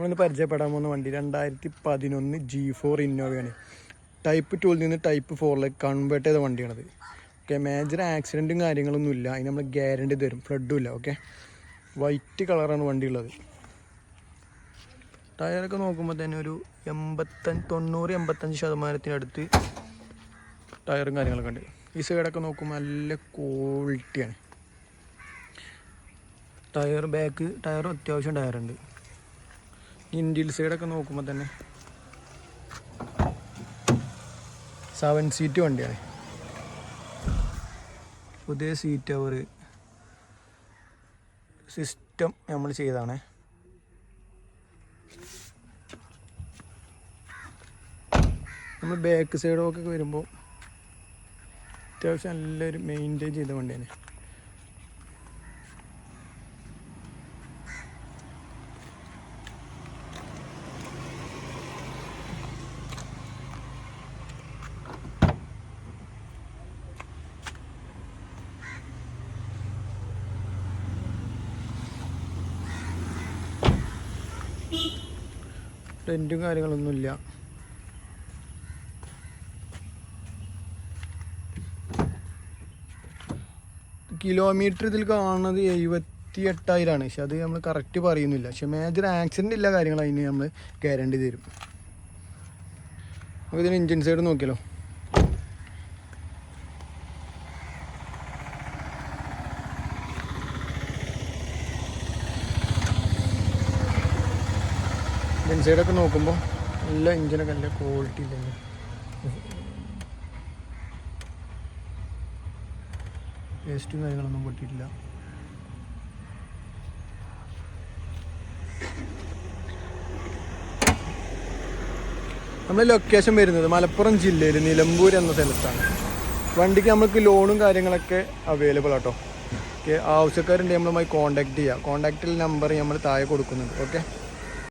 നമ്മളിന്ന് പരിചയപ്പെടാൻ പോകുന്ന വണ്ടി 2011 G4 ഇന്നോവയാണ്. ടൈപ്പ് 2 നിന്ന് ടൈപ്പ് 4ലേക്ക് കൺവേർട്ട് ചെയ്ത വണ്ടിയാണത്. ഓക്കെ, മേജർ ആക്സിഡൻറ്റും കാര്യങ്ങളൊന്നും ഇല്ല. അതിന് നമ്മൾ ഗ്യാരണ്ടി തരും, ഫ്ലഡും ഇല്ല. ഓക്കെ, വൈറ്റ് കളറാണ് വണ്ടി ഉള്ളത്. ടയറൊക്കെ നോക്കുമ്പോൾ തന്നെ ഒരു 90-85% ടയറും കാര്യങ്ങളൊക്കെ ഉണ്ട്. ഈ സൈഡൊക്കെ നോക്കുമ്പോൾ നല്ല ക്വാളിറ്റിയാണ്. ബാക്ക് ടയറും അത്യാവശ്യം ടയറുണ്ട്. ഇൻഡീൽ സൈഡൊക്കെ നോക്കുമ്പോൾ തന്നെ 7 സീറ്റ് വണ്ടിയാണ്. പുതിയ സീറ്റ് കവർ സിസ്റ്റം നമ്മൾ ചെയ്തതാണ്. നമ്മൾ ബാക്ക് സൈഡൊക്കെ വരുമ്പോൾ അത്യാവശ്യം നല്ലൊരു മെയിൻറ്റെയിൻ ചെയ്ത വണ്ടിയാണ്. ടെൻറ്റും കാര്യങ്ങളൊന്നുമില്ല. കിലോമീറ്റർ ഇതിൽ കാണുന്നത് 78,000 പക്ഷെ അത് നമ്മൾ കറക്റ്റ് പറയുന്നില്ല. പക്ഷെ മേജർ ആക്സിഡൻ്റ് ഇല്ല കാര്യങ്ങൾ അതിന് നമ്മൾ ഗ്യാരണ്ടി തരും. നമുക്ക് ഇതിന് എൻജിൻ സൈഡ് നോക്കിയാലോ. എൻജിൻ സൈഡൊക്കെ നോക്കുമ്പോൾ നല്ല എൻജിനൊക്കെ നല്ല ക്വാളിറ്റി ഇല്ലെങ്കിൽ വേസ്റ്റും കാര്യങ്ങളൊന്നും പൊട്ടിയിട്ടില്ല. നമ്മൾ ലൊക്കേഷൻ വരുന്നത് മലപ്പുറം ജില്ലയിൽ നിലമ്പൂർ എന്ന സ്ഥലത്താണ്. വണ്ടിക്ക് നമുക്ക് ലോണും കാര്യങ്ങളൊക്കെ അവൈലബിൾ ആട്ടോ. ഓക്കെ, ആവശ്യക്കാരുണ്ടെങ്കിൽ നമ്മളുമായി കോൺടാക്ട് ചെയ്യുക. കോൺടാക്റ്റിൽ നമ്പർ നമ്മൾ താഴെ കൊടുക്കുന്നുണ്ട്. ഓക്കെ.